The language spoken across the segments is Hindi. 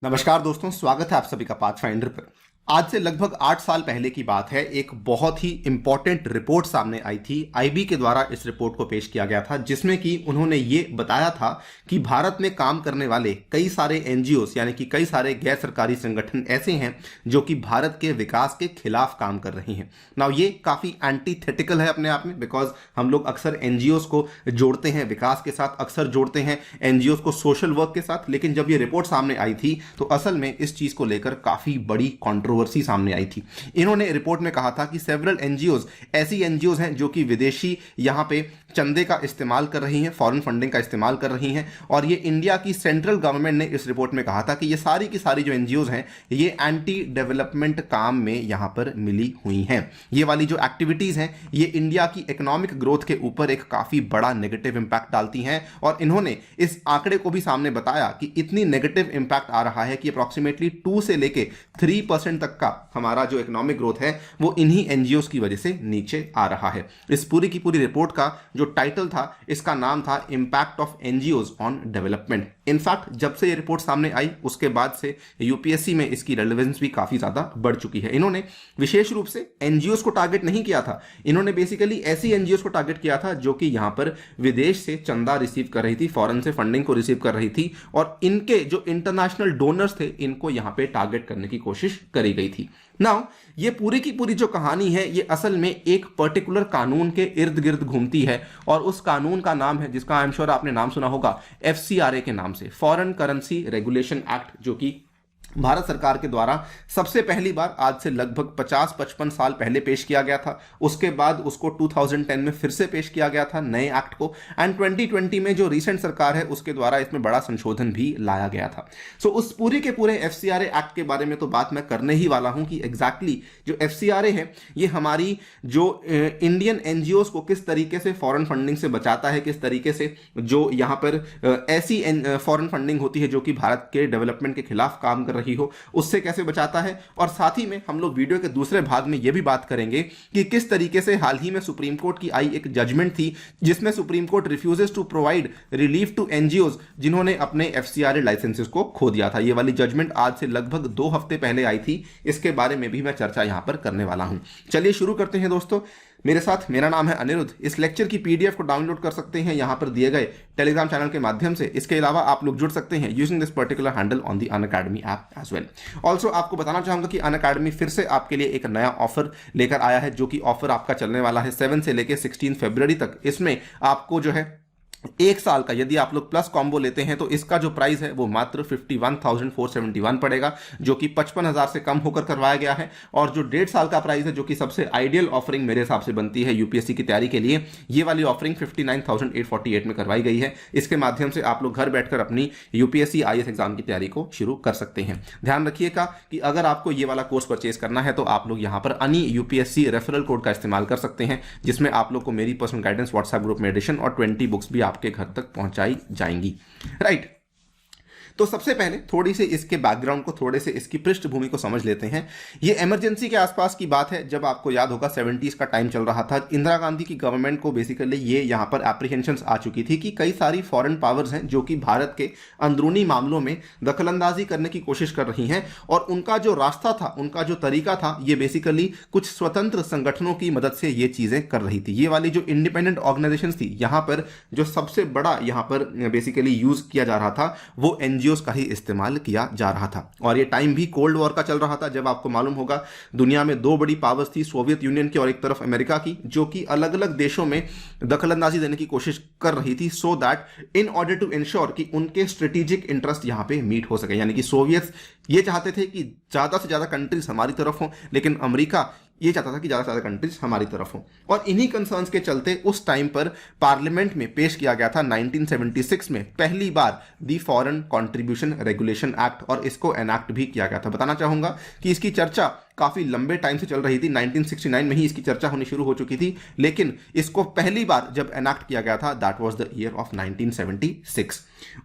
नमस्कार दोस्तों, स्वागत है आप सभी का पाथफाइंडर पर। आज से लगभग 8 साल पहले की बात है। एक बहुत ही इंपॉर्टेंट रिपोर्ट सामने आई थी। आईबी के द्वारा इस रिपोर्ट को पेश किया गया था, जिसमें कि उन्होंने ये बताया था कि भारत में काम करने वाले कई सारे एनजीओस यानी कि कई सारे गैर सरकारी संगठन ऐसे हैं जो कि भारत के विकास के खिलाफ काम कर रही हैं। नाउ ये काफ़ी एंटीथेटिकल है अपने आप में, बिकॉज हम लोग अक्सर एनजीओस को जोड़ते हैं विकास के साथ, अक्सर जोड़ते हैं एनजीओस को सोशल वर्क के साथ। लेकिन जब ये रिपोर्ट सामने आई थी तो असल में इस चीज़ को लेकर काफ़ी बड़ी कंट्रोवर्सी सामने आई थी। इन्होंने रिपोर्ट में कहा था कि सेवरल एनजीओज ऐसी एनजीओज हैं जो कि विदेशी यहां पे चंदे का इस्तेमाल कर रही हैं, फॉरेन फंडिंग का इस्तेमाल कर रही हैं। और ये इंडिया की सेंट्रल गवर्नमेंट ने इस रिपोर्ट में कहा था कि ये सारी की सारी जो एनजीओज हैं ये एंटी डेवलपमेंट काम में यहां पर मिली हुई हैं। ये वाली जो एक्टिविटीज हैं ये इंडिया की इकोनॉमिक ग्रोथ के ऊपर एक काफी बड़ा नेगेटिव इंपैक्ट डालती हैं। और इन्होंने इस आंकड़े को भी सामने बताया कि इतनी नेगेटिव इंपैक्ट आ रहा है कि अप्रॉक्सीमेटली 2 से लेके 3% तक का हमारा जो इकोनॉमिक ग्रोथ है वो इन्हीं एनजीओस की वजह से नीचे आ रहा है। इस पूरी की पूरी रिपोर्ट का जो टाइटल था, इसका नाम था impact of NGOs on development. In fact जब से ये रिपोर्ट सामने आई उसके बाद से यूपीएससी में इसकी रेलेवेंस भी काफी ज्यादा बढ़ चुकी है। इन्होंने विशेष रूप से एनजीओस को टारगेट नहीं किया था, इन्होंने बेसिकली ऐसी एनजीओस को टारगेट किया था जो कि यहां पर विदेश से चंदा रिसीव कर रही थी, फॉरेन से फंडिंग को रिसीव कर रही थी, और इनके जो इंटरनेशनल डोनर्स थे इनको यहां पे टारगेट करने की कोशिश करी गई थी। नाउ ये पूरी की पूरी जो कहानी है ये असल में एक पर्टिकुलर कानून के इर्द गिर्द घूमती है, और उस कानून का नाम है, जिसका आई एम श्योर आपने नाम सुना होगा, एफसीआरए के नाम से, फॉरेन करेंसी रेगुलेशन एक्ट, जो कि भारत सरकार के द्वारा सबसे पहली बार आज से लगभग 50-55 साल पहले पेश किया गया था। उसके बाद उसको 2010 में फिर से पेश किया गया था नए एक्ट को, एंड 2020 में जो रिसेंट सरकार है उसके द्वारा इसमें बड़ा संशोधन भी लाया गया था। सो उस पूरे के पूरे एफसीआरए एक्ट के बारे में तो बात मैं करने ही वाला हूं कि एग्जैक्टली जो एफसीआरए है ये हमारी जो इंडियन एनजीओस को किस तरीके से फॉरेन फंडिंग से बचाता है, किस तरीके से जो यहां पर ऐसी फॉरेन फंडिंग होती है जो कि भारत के डेवलपमेंट के खिलाफ काम कर रही हो उससे कैसे बचाता है। और साथ ही में हम लोग वीडियो के दूसरे भाग में यह भी बात करेंगे कि किस तरीके से हाल ही में सुप्रीम कोर्ट की आई एक जजमेंट थी जिसमें Supreme Court refuses to provide relief to NGOs जिन्होंने अपने एफसीआरए लाइसेंसेस को खो दिया था। यह वाली जजमेंट आज से लगभग 2 हफ्ते पहले आई थी, इसके बारे में भी मैं चर्चा यहां पर करने वाला हूं। चलिए शुरू करते हैं दोस्तों मेरे साथ। मेरा नाम है अनिरुद्ध। इस लेक्चर की पीडीएफ को डाउनलोड कर सकते हैं यहां पर दिए गए टेलीग्राम चैनल के माध्यम से। इसके अलावा आप लोग जुड़ सकते हैं using this particular handle on the Unacademy app as well. Also आपको बताना चाहूंगा कि अनअकैडमी फिर से आपके लिए एक नया ऑफर लेकर आया है, जो कि ऑफर आपका चलने वाला है 7 से लेकर 16 फरवरी तक। इसमें आपको जो है 1 साल का यदि आप लोग प्लस कॉम्बो लेते हैं तो इसका जो प्राइस है वो मात्र 51,471 पड़ेगा, जो कि 55,000 से कम होकर करवाया गया है। और जो 1.5 साल का प्राइस है, जो कि सबसे आइडियल ऑफरिंग मेरे हिसाब से बनती है यूपीएससी की तैयारी के लिए, ये वाली ऑफरिंग 59,848 में करवाई गई है। इसके माध्यम से आप लोग घर बैठकर अपनी यूपीएससी आईएएस एग्जाम की तैयारी को शुरू कर सकते हैं। ध्यान रखिएगा कि अगर आपको ये वाला कोर्स परचेज करना है तो आप लोग यहाँ पर अनी यूपीएससी रेफरल कोड का इस्तेमाल कर सकते हैं, जिसमें आप लोग को मेरी पर्सनल गाइडेंस व्हाट्सएप ग्रुप में एडिशन और 20 बुक्स भी आपके घर तक पहुंचाई जाएंगी। राइट। तो सबसे पहले थोड़ी से इसके बैकग्राउंड को, थोड़े से इसकी पृष्ठभूमि को समझ लेते हैं। ये इमरजेंसी के आसपास की बात है, जब आपको याद होगा 70s का टाइम चल रहा था। इंदिरा गांधी की गवर्नमेंट को बेसिकली ये यहां पर एप्रीहेंशंस आ चुकी थी कि कई सारी फॉरेन पावर्स हैं जो कि भारत के अंदरूनी मामलों में दखलंदाजी करने की कोशिश कर रही हैं, और उनका जो रास्ता था, उनका जो तरीका था, ये बेसिकली कुछ स्वतंत्र संगठनों की मदद से ये चीजें कर रही थी। ये वाली जो इंडिपेंडेंट ऑर्गेनाइजेशंस थी, यहां पर जो सबसे बड़ा यहां पर बेसिकली यूज किया जा रहा था वो एनजीओ का ही इस्तेमाल किया जा रहा था। और ये टाइम भी कोल्ड वॉर का चल रहा था, जब आपको मालूम होगा दुनिया में 2 बड़ी पावर्स थी, सोवियत यूनियन की और एक तरफ अमेरिका की, जो कि अलग अलग देशों में दखलंदाजी देने की कोशिश कर रही थी, so that in order to ensure कि उनके स्ट्रेटेजिक इंटरेस्ट यहां पे मीट हो सके। यानी कि सोवियत ये चाहते थे कि ज्यादा से ज्यादा कंट्रीज हमारी तरफ हों, लेकिन अमेरिका ये चाहता था कि ज्यादा से ज्यादा कंट्रीज हमारी तरफ हों। और इन्हीं कंसर्न्स के चलते उस टाइम पर पार्लियामेंट में पेश किया गया था 1976 में पहली बार the foreign contribution regulation act, और इसको एनैक्ट भी किया गया था। बताना चाहूंगा कि इसकी चर्चा काफी लंबे टाइम से चल रही थी। 1969 में ही इसकी चर्चा होनी शुरू हो चुकी थी, लेकिन इसको पहली बार जब एनैक्ट किया गया था that was the year of 1976।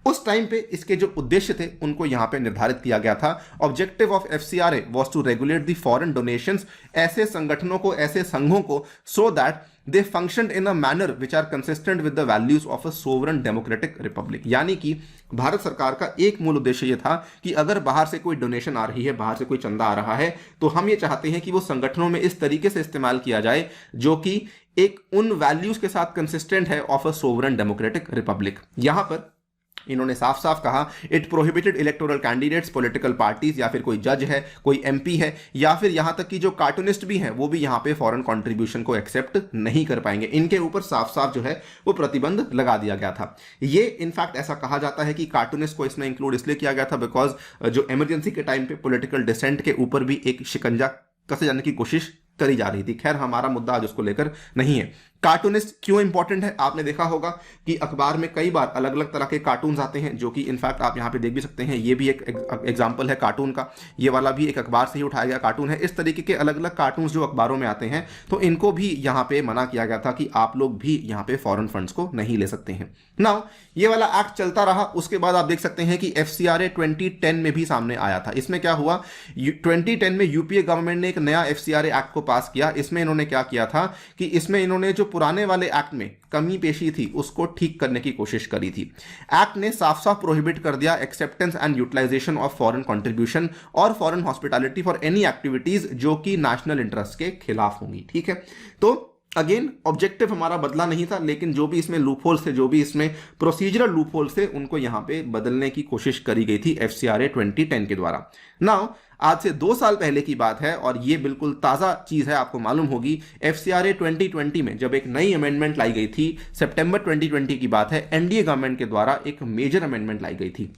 उस टाइम पे इसके जो उद्देश्य थे उनको यहां पे निर्धारित किया गया था। Objective of FCRA was to regulate the foreign donations, ऐसे संगठनों को, ऐसे संघों को, so that they functioned in a manner which are consistent with the values of a sovereign democratic republic. यानी कि भारत सरकार का एक मूल उद्देश्य यह था कि अगर बाहर से कोई डोनेशन आ रही है, बाहर से कोई चंदा आ रहा है, तो हम ये चाहते हैं कि वो संगठनों में इस तरीके से इस्तेमाल किया जाए जो कि एक उन वैल्यूज के साथ कंसिस्टेंट है of a sovereign democratic Republic. यहां पर इन्होंने साफ साफ कहा it prohibited electoral candidates, political parties, या फिर कोई जज है, कोई एमपी है, या फिर यहां तक कि जो कार्टूनिस्ट भी हैं वो भी यहां पे फॉरेन कंट्रीब्यूशन को एक्सेप्ट नहीं कर पाएंगे। इनके ऊपर साफ साफ जो है वो प्रतिबंध लगा दिया गया था। ये इनफैक्ट ऐसा कहा जाता है कि कार्टूनिस्ट को इसमें इंक्लूड इसलिए किया गया था बिकॉज जो इमरजेंसी के टाइम पे पॉलिटिकल डिसेंट के ऊपर भी एक शिकंजा कसे जाने की कोशिश करी जा रही थी। खैर हमारा मुद्दा आज उसको लेकर नहीं है। कार्टूनिस्ट क्यों इंपॉर्टेंट है? आपने देखा होगा कि अखबार में कई बार अलग अलग तरह के कार्टून्स आते हैं जो कि इनफैक्ट आप यहां पे देख भी सकते हैं। ये भी एक एग्जांपल है कार्टून का, ये वाला भी एक अखबार से ही उठाया गया कार्टून है। इस तरीके के अलग अलग कार्टून्स जो अखबारों में आते हैं तो इनको भी यहां पे मना किया गया था कि आप लोग भी यहां पे फॉरेन फंड्स को नहीं ले सकते हैं। नाउ ये वाला एक्ट चलता रहा, उसके बाद आप देख सकते हैं कि FCRA 2010 में भी सामने आया था। इसमें क्या हुआ, 2010 में यूपीए गवर्नमेंट ने एक नया FCRA एक्ट को पास किया। इसमें इन्होंने क्या किया था कि इसमें इन्होंने जो पुराने वाले एक्ट में कमी पेशी थी उसको ठीक करने की कोशिश करी थी। एक्ट ने साफ साफ प्रोहिबिट कर दिया acceptance and utilisation of foreign contribution और foreign hospitality for any activities जो कि नेशनल इंटरेस्ट के खिलाफ होंगी। ठीक है, तो अगेन ऑब्जेक्टिव हमारा बदला नहीं था, लेकिन जो भी इसमें लूपहोल्स थे, जो भी इसमें प्रोसीजरल लूपहोल्स थे, उनको यहां पे बदलने की कोशिश करी गई थी FCRA 2010 के द्वारा। नाउ आज से 2 साल पहले की बात है और ये बिल्कुल ताजा चीज है, आपको मालूम होगी। FCRA 2020 में जब एक नई अमेंडमेंट लाई गई थी, सितंबर 2020 की बात है, एनडीए गवर्नमेंट के द्वारा एक मेजर अमेंडमेंट लाई गई थी।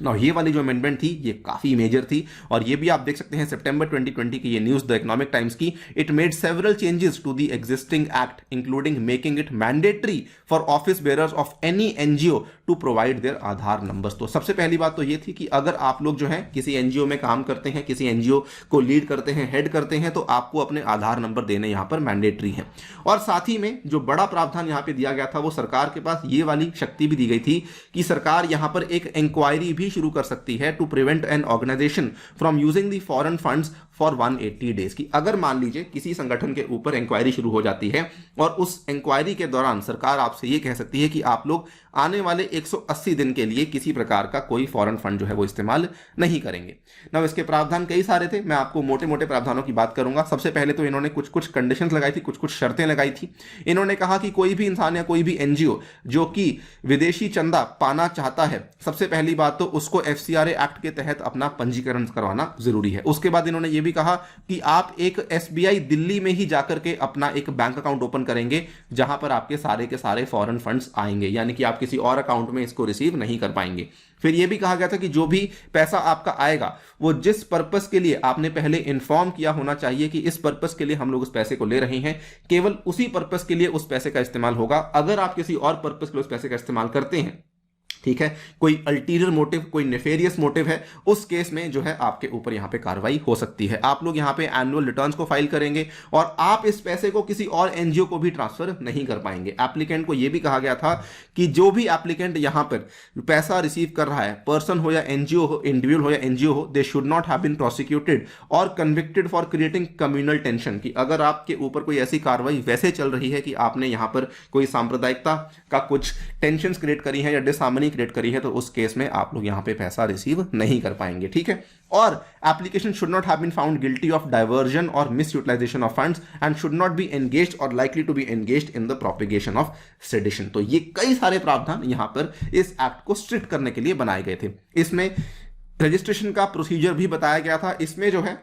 ना ये वाली जो अमेंडमेंट थी ये काफी मेजर थी और ये भी आप देख सकते हैं सितंबर 2020 की ये न्यूज द इकोनॉमिक टाइम्स की। It made several changes to the existing act including making it mandatory for office bearers of any NGO to provide their Aadhaar numbers. तो सबसे पहली बात तो ये थी कि अगर आप लोग जो है किसी एनजीओ में काम करते हैं, किसी एनजीओ को लीड करते हैं, हेड करते हैं, तो आपको अपने आधार नंबर देने यहां पर मैंडेटरी है। और साथ ही में जो बड़ा प्रावधान यहां पर दिया गया था वो सरकार के पास ये वाली शक्ति भी दी गई थी कि सरकार यहां पर एक इंक्वायरी भी शुरू कर सकती है to prevent an organisation from using the foreign funds for 180 days की अगर मान लीजिए किसी संगठन के ऊपर इंक्वायरी शुरू हो जाती है और उस इंक्वायरी के दौरान सरकार आपसे यह कह सकती है कि आप लोग आने वाले 180 दिन के लिए किसी प्रकार का कोई फॉरेन फंड जो है वो इस्तेमाल नहीं करेंगे। ना इसके प्रावधान कई सारे थे, मैं आपको मोटे मोटे प्रावधानों की बात करूंगा। सबसे पहले तो इन्होंने कुछ कुछ कंडीशंस लगाई थी, कुछ कुछ शर्तें लगाई थी। इन्होंने कहा कि कोई भी इंसान या कोई भी एनजीओ जो कि विदेशी चंदा पाना चाहता है, सबसे पहली बात तो उसको FCRA एक्ट के तहत अपना पंजीकरण करवाना जरूरी है। उसके बाद इन्होंने ये भी कहा कि आप एक SBI दिल्ली में ही जाकर के अपना एक बैंक अकाउंट ओपन करेंगे जहां पर आपके सारे के सारे फॉरेन फंड्स आएंगे, यानी कि आप किसी और अकाउंट में इसको रिसीव नहीं कर पाएंगे। फिर यह भी कहा गया था कि जो भी पैसा आपका आएगा वो जिस पर्पस के लिए आपने पहले इन्फॉर्म किया होना चाहिए कि इस पर्पस के लिए हम लोग उस पैसे को ले रहे हैं, केवल उसी पर्पस के लिए उस पैसे का इस्तेमाल होगा। अगर आप किसी और पर्पस के लिए उस पैसे का इस्तेमाल करते हैं, ठीक है, कोई अल्टीरियर मोटिव, कोई नेफेरियस मोटिव है, उस केस में जो है आपके ऊपर यहां पे कार्रवाई हो सकती है। आप लोग यहां पे एनुअल रिटर्न्स को फाइल करेंगे और आप इस पैसे को किसी और एनजीओ को भी ट्रांसफर नहीं कर पाएंगे। एप्लीकेंट को यह भी कहा गया था कि जो भी एप्लीकेंट यहां पर पैसा रिसीव कर रहा है, पर्सन हो या एनजीओ हो, इंडिविजुअल हो या एनजीओ हो, they should not have been prosecuted और convicted for creating communal tension. कि अगर आपके ऊपर कोई ऐसी कार्रवाई वैसे चल रही है कि आपने यहां पर कोई सांप्रदायिकता का कुछ टेंशन क्रिएट करी है या डिसहार्मनी क्रिएट करी है, तो उस केस में आप लोग यहां पे पैसा रिसीव नहीं कर पाएंगे। ठीक है, और application should not have been found guilty of diversion और misutilisation of funds and should not be engaged और likely to be engaged in the propagation of sedition. तो ये कई सारे प्रावधान यहां पर इस एक्ट को स्ट्रिक्ट करने के लिए बनाए गए थे। इसमें रजिस्ट्रेशन का प्रोसीजर भी बताया गया था। इसमें जो है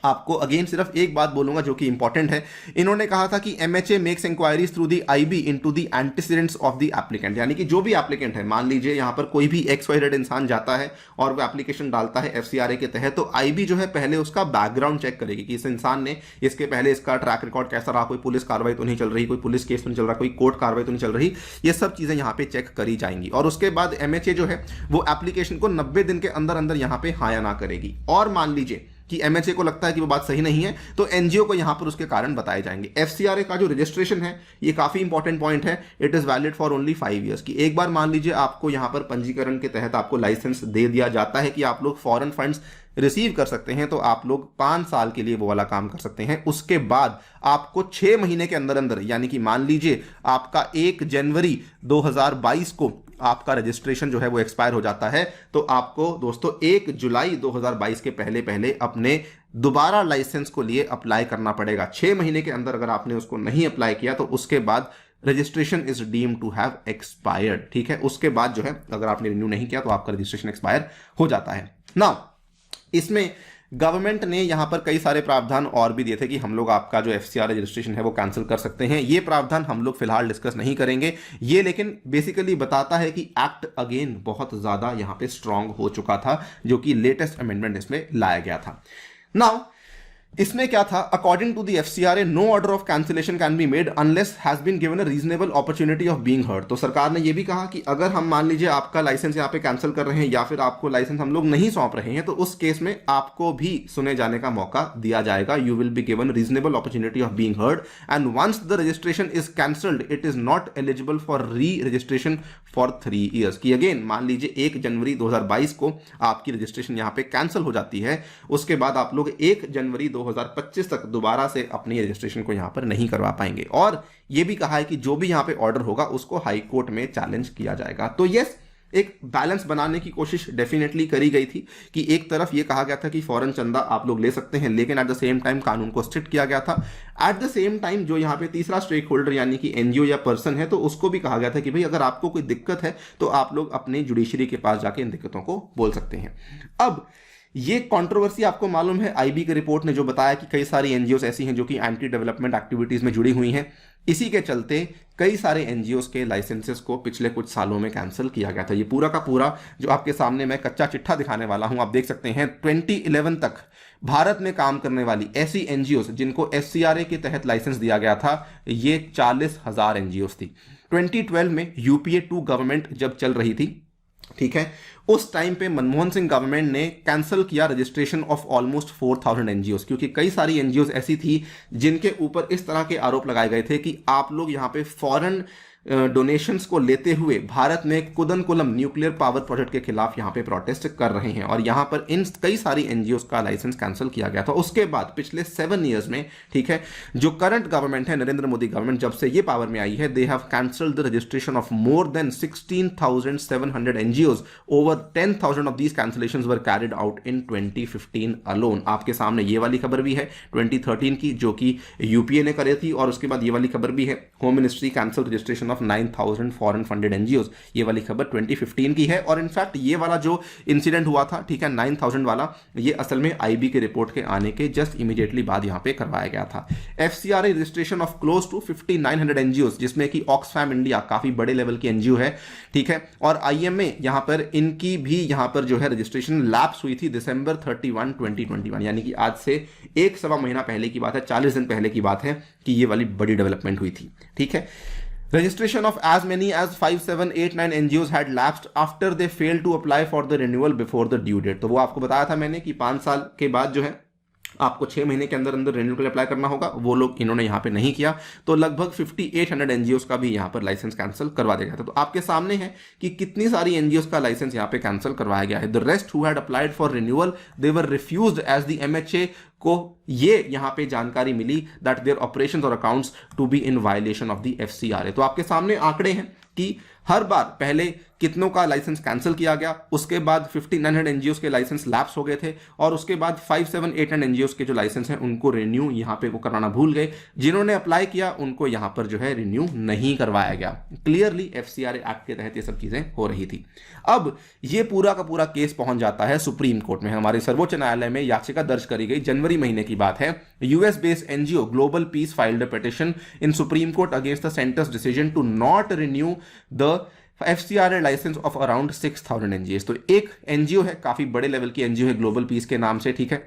आपको अगेन सिर्फ एक बात बोलूंगा जो कि इंपॉर्टेंट है। इन्होंने कहा था कि MHA makes inquiries through the IB into the antecedents of the applicant, यानी कि जो भी एप्लीकेंट है, मान लीजिए यहां पर कोई भी XYZ इंसान जाता है और वो एप्लीकेशन डालता है FCRA के तहत, तो IB जो है पहले उसका बैकग्राउंड चेक करेगी कि इस इंसान ने इसके पहले इसका ट्रैक रिकॉर्ड कैसा रहा, कोई पुलिस कार्रवाई तो नहीं चल रही, कोई पुलिस केस तो नहीं चल रहा, कोई कोर्ट कार्रवाई तो नहीं चल रही। ये सब चीजें यहां पे चेक करी जाएंगी और उसके बाद MHA जो है वो एप्लीकेशन को 90 दिन के अंदर अंदर यहां पे हाँ या ना करेगी। और मान लीजिए कि एमएचए को लगता है कि वो बात सही नहीं है, तो एनजीओ को यहां पर उसके कारण बताए जाएंगे। एफसीआरए का जो रजिस्ट्रेशन है ये काफी इंपॉर्टेंट पॉइंट है। It is valid for only 5 years. की एक बार मान लीजिए आपको यहां पर पंजीकरण के तहत आपको लाइसेंस दे दिया जाता है कि आप लोग फॉरेन फंड्स रिसीव कर सकते हैं, तो आप लोग 5 साल के लिए वो वाला काम कर सकते हैं। उसके बाद आपको 6 महीने के अंदर अंदर, यानी कि मान लीजिए आपका 1 जनवरी 2022 को आपका रजिस्ट्रेशन जो है वो एक्सपायर हो जाता है, तो आपको दोस्तों 1 जुलाई 2022 के पहले पहले अपने दोबारा लाइसेंस को लिए अप्लाई करना पड़ेगा। 6 महीने के अंदर अगर आपने उसको नहीं अप्लाई किया तो उसके बाद registration is deemed to have expired. ठीक है, उसके बाद जो है अगर आपने रिन्यू नहीं किया तो आपका रजिस्ट्रेशन एक्सपायर हो जाता है। नाउ इसमें गवर्नमेंट ने यहां पर कई सारे प्रावधान और भी दिए थे कि हम लोग आपका जो एफसीआर रजिस्ट्रेशन है वो कैंसिल कर सकते हैं। ये प्रावधान हम लोग फिलहाल डिस्कस नहीं करेंगे। ये लेकिन बेसिकली बताता है कि एक्ट अगेन बहुत ज्यादा यहां पे स्ट्रांग हो चुका था, जो कि लेटेस्ट अमेंडमेंट इसमें लाया गया था। नाउ इसमें क्या था, according to the FCRA no order of cancellation can be made unless has been given a reasonable opportunity of being heard. तो सरकार ने यह भी कहा कि अगर हम मान लीजिए आपका लाइसेंस यहां पे कैंसिल कर रहे हैं या फिर आपको लाइसेंस हम लोग नहीं सौंप रहे हैं, तो उस केस में आपको भी सुने जाने का मौका दिया जाएगा। You will be given reasonable opportunity of being heard and once the registration is cancelled it is not eligible for re registration for 3 years. की अगेन मान लीजिए 1 जनवरी 2022 को आपकी रजिस्ट्रेशन यहां पे कैंसिल हो जाती है, उसके बाद आप लोग 1 जनवरी 2025 तक दोबारा से अपनी रजिस्ट्रेशन को यहां पर नहीं करवा पाएंगे। और यह भी कहा है कि जो भी यहां पे ऑर्डर होगा उसको हाई कोर्ट में चैलेंज किया जाएगा। तो यस, एक बैलेंस बनाने की कोशिश डेफिनेटली करी गई थी कि एक तरफ यह कहा गया था कि फॉरेन चंदा आप लोग ले सकते हैं, लेकिन एट द सेम टाइम कानून को स्ट्रिक्ट किया गया था। एट द सेम टाइम जो यहां पे तीसरा स्टेक होल्डर यानी कि एनजीओ या पर्सन है, तो उसको भी कहा गया था कि भाई अगर आपको कोई दिक्कत है तो आप लोग अपने जुडिशरी के पास जाके इन दिक्कतों को बोल सकते हैं। अब ये कंट्रोवर्सी आपको मालूम है, आईबी की रिपोर्ट ने जो बताया कि कई सारी एनजीओ ऐसी हैं जो कि एंटी डेवलपमेंट एक्टिविटीज में जुड़ी हुई हैं। इसी के चलते कई सारे एनजीओ के लाइसेंसेस को पिछले कुछ सालों में कैंसिल किया गया था। ये पूरा का पूरा जो आपके सामने मैं कच्चा चिट्ठा दिखाने वाला हूं, आप देख सकते हैं 2011 तक भारत में काम करने वाली ऐसी एनजीओ जिनको एफसीआरए के तहत लाइसेंस दिया गया था, ये 40,000 एनजीओ थी। 2012 में यूपीए 2 गवर्नमेंट जब चल रही थी, ठीक है, उस टाइम पे मनमोहन सिंह गवर्नमेंट ने कैंसिल किया रजिस्ट्रेशन ऑफ ऑलमोस्ट 4,000 एनजीओ, क्योंकि कई सारी एनजीओ ऐसी थी जिनके ऊपर इस तरह के आरोप लगाए गए थे कि आप लोग यहां पे फॉरेन डोनेशंस को लेते हुए भारत में कुदनकुलम न्यूक्लियर पावर प्रोजेक्ट के खिलाफ यहां पे प्रोटेस्ट कर रहे हैं, और यहां पर इन कई सारी एनजीओ का लाइसेंस कैंसिल किया गया था। उसके बाद पिछले 7 ईयर्स में, ठीक है, जो करंट गवर्नमेंट है, नरेंद्र मोदी गवर्नमेंट, जब से ये पावर में आई है, they have cancelled the registration of more than 16,700 NGO. Over 10,000 of these cancellations were carried out in 2015 alone. आपके सामने ये वाली खबर भी है 2013 की, जो कि यूपीए ने करी थी, और उसके बाद ये वाली खबर भी है, home ministry cancel registration of 9,000 foreign funded NGOs. ये वाली खबर 2015 की है। और इनफैक्ट ये वाला जो इंसिडेंट हुआ था, ठीक है, 9,000 वाला, ये असल में आईबी के रिपोर्ट के आने के जस्ट इमीडिएटली बाद यहां पे करवाया गया था। FCRA registration of close to 5,900 NGOs, जिसमें कि ऑक्सफैम इंडिया काफी बड़े लेवल की एनजीओ है, ठीक है, और आईएमए यहां पर इनकी भी यहां पर जो है रजिस्ट्रेशन लैप्स हुई थी December 31, 2021, यानी कि आज से 1 महीना पहले की बात है, 40 दिन पहले की बात है कि ये वाली बड़ी डेवलपमेंट हुई थी, ठीक है। Registration of as many as 5, 7, 8, 9 NGOs had lapsed after they failed to apply for the renewal before the due date। तो वो आपको बताया था मैंने कि 5 साल के बाद जो है आपको 6 महीने के अंदर अंदर रिन्यूअल के लिए अप्लाई करना होगा, वो लोग इन्होंने यहां पे नहीं किया, तो लगभग 5,800 एनजीओ का भी यहां पर लाइसेंस कैंसिल करवा दिया गया था। तो आपके सामने है कि कितनी सारी एनजीओ का लाइसेंस यहां पे कैंसिल करवाया गया है। The rest who had applied for renewal they were refused as the MHA को ये यहां पे जानकारी मिली दैट देयर ऑपरेशंस और accounts to be in violation of the FCRA. तो आपके सामने आंकड़े हैं कि हर बार पहले कितनों का लाइसेंस कैंसिल किया गया, उसके बाद 5,900 एनजीओ के लाइसेंस लैप्स हो गए थे, और उसके बाद 5, 7, 8 एनजीओ के जो लाइसेंस हैं उनको रिन्यू यहां पे वो कराना भूल गए। जिन्होंने अप्लाई किया उनको यहां पर जो है रिन्यू नहीं करवाया गया। क्लियरली एफसीआरए एक्ट के तहत ये सब चीजें हो रही थी। अब ये पूरा का पूरा केस पहुंच जाता है सुप्रीम कोर्ट में। हमारे सर्वोच्च न्यायालय में याचिका दर्ज करी गई, जनवरी महीने की बात है। US based NGO Global Peace filed a petition in Supreme Court against the centre's decision to not renew the FCRA licence of around 6,000 NGO. तो एक एनजीओ है, काफी बड़े लेवल की एनजीओ है, ग्लोबल पीस के नाम से, ठीक है,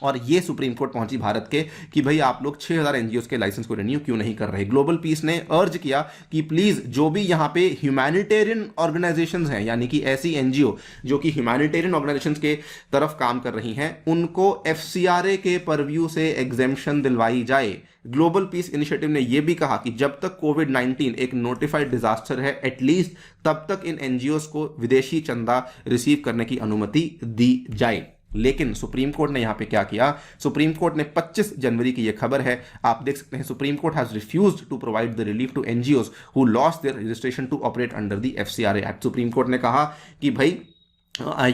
और ये सुप्रीम कोर्ट पहुंची भारत के कि भाई आप लोग 6000 एनजीओ के लाइसेंस को रिन्यू क्यों नहीं कर रहे। ग्लोबल पीस ने अर्ज किया कि प्लीज जो भी यहां पे ह्यूमैनिटेरियन ऑर्गेनाइजेशंस हैं, यानी कि ऐसी एनजीओ जो कि ह्यूमैनिटेरियन ऑर्गेनाइजेशंस के तरफ काम कर रही हैं, उनको एफसीआरए के परव्यू से एग्जेम्पशन दिलवाई जाए। ग्लोबल पीस इनिशिएटिव ने यह भी कहा कि जब तक कोविड-19 एक नोटिफाइड डिजास्टर है, एटलीस्ट तब तक इन एनजीओ को विदेशी चंदा रिसीव करने की अनुमति दी जाए। लेकिन सुप्रीम कोर्ट ने यहां पे क्या किया, सुप्रीम कोर्ट ने 25 जनवरी की यह खबर है, आप देख सकते हैं, Supreme Court has refused to provide the relief to NGOs who lost their registration to operate under the FCRA act. Supreme Court ने कहा कि भाई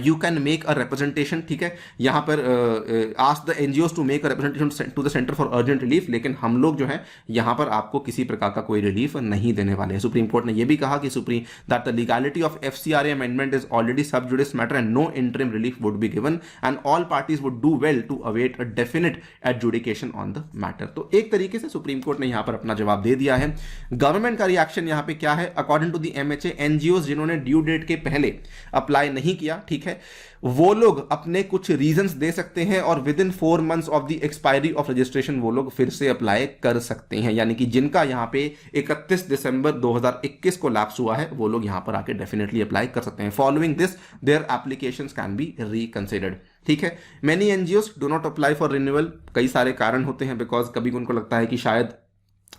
you can make a representation, ठीक है, यहां पर ask the NGOs to make a representation to the centre for urgent relief, लेकिन हम लोग जो है यहां पर आपको किसी प्रकार का कोई रिलीफ नहीं देने वाले हैं। सुप्रीम कोर्ट ने यह भी कहा कि supreme that the legality of FCRA amendment is already sub judice matter and no interim relief would be given and all parties would do well to await a definite adjudication on the matter. तो एक तरीके से सुप्रीम कोर्ट ने यहां पर अपना जवाब दे दिया है। गवर्नमेंट का रिएक्शन यहां पर क्या है, according to the MHA, NGOs जिन्होंने ड्यू डेट के पहले अप्लाई नहीं किया, ठीक है, वो लोग अपने कुछ रीजंस दे सकते हैं और with in 4 months of the expiry of registration वो लोग फिर से अप्लाई कर सकते हैं। यानी कि जिनका यहां पे 31 दिसंबर 2021 को लैप्स हुआ है, वो लोग यहां पर आके डेफिनेटली अप्लाई कर सकते हैं। Following this their applications can be reconsidered, ठीक है। Many NGOs do not apply for renewal, कई सारे कारण होते हैं, बिकॉज कभी उनको लगता है कि शायद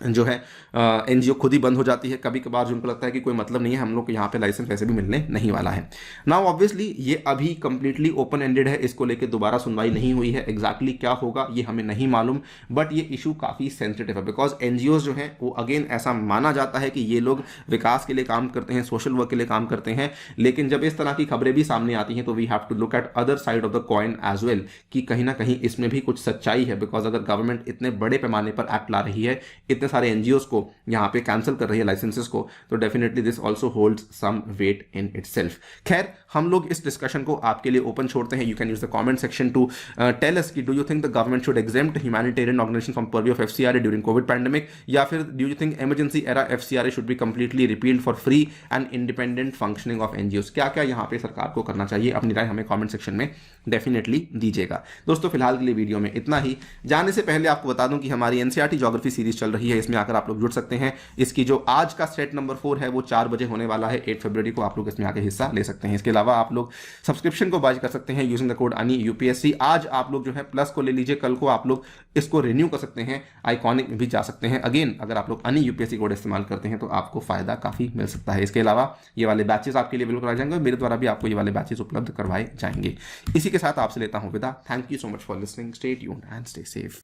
जो है एनजीओ खुद ही बंद हो जाती है, कभी कभार जो उनको लगता है कि कोई मतलब नहीं है, हम लोग को यहाँ पे लाइसेंस वैसे भी मिलने नहीं वाला है। नाउ ऑब्वियसली ये अभी कंप्लीटली ओपन एंडेड है, इसको लेके दोबारा सुनवाई नहीं हुई है, एग्जैक्टली क्या होगा ये हमें नहीं मालूम, बट ये इशू काफ़ी सेंसिटिव है, बिकॉज एनजीओज जो है वो अगेन ऐसा माना जाता है कि ये लोग विकास के लिए काम करते हैं, सोशल वर्क के लिए काम करते हैं, लेकिन जब इस तरह की खबरें भी सामने आती हैं तो we have to look at other side of the coin as well, कि कहीं ना कहीं इसमें भी कुछ सच्चाई है। बिकॉज अगर गवर्नमेंट इतने बड़े पैमाने पर एक्ट ला रही है, इतने सारे एनजीओज को यहां पे कैंसिल कर रही है लाइसेंसेस को, तो definitely this also holds some weight in itself. खैर, हम लोग इस डिस्कशन को आपके लिए ओपन छोड़ते हैं। You can use the comment section to tell us कि do you think the government should exempt humanitarian organisation from purview of FCRA during COVID pandemic, या फिर do you think emergency era FCRA should be completely repealed for free and independent functioning of NGOs. क्या क्या यहां पे सरकार को करना चाहिए, अपनी राय हमें कमेंट सेक्शन में डेफिनेटली दीजिएगा। दोस्तों फिलहाल के लिए वीडियो में इतना ही। जाने से पहले आपको बता दूं कि हमारी एनसीईआरटी ज्योग्राफी सीरीज चल रही है, इसमें आकर आप लोग जुड़ सकते हैं। इसकी जो आज का सेट नंबर 4 है वो 4 बजे होने वाला है, 8 फरवरी को आप लोग इसमें आके हिस्सा ले सकते हैं। इसके अलावा आप लोग सब्सक्रिप्शन को बाय कर सकते हैं यूजिंग द कोड अनी यूपीएससी। आज आप लोग जो है प्लस को ले लीजिए, कल को आप लोग इसको रिन्यू कर सकते हैं, आइकॉनिक में भी जा सकते हैं। अगेन अगर आप लोग अनी यूपीएससी कोड इस्तेमाल करते हैं तो आपको फायदा काफी मिल सकता है। इसके अलावा ये वाले बैचेस आपके लिए बिल्कुल आ जाएंगे, मेरे द्वारा भी आपको ये वाले बैचेस उपलब्ध करवाए जाएंगे। इसी के साथ आपसे लेता हूं विदा। Thank you so much for listening, stay tuned and stay safe.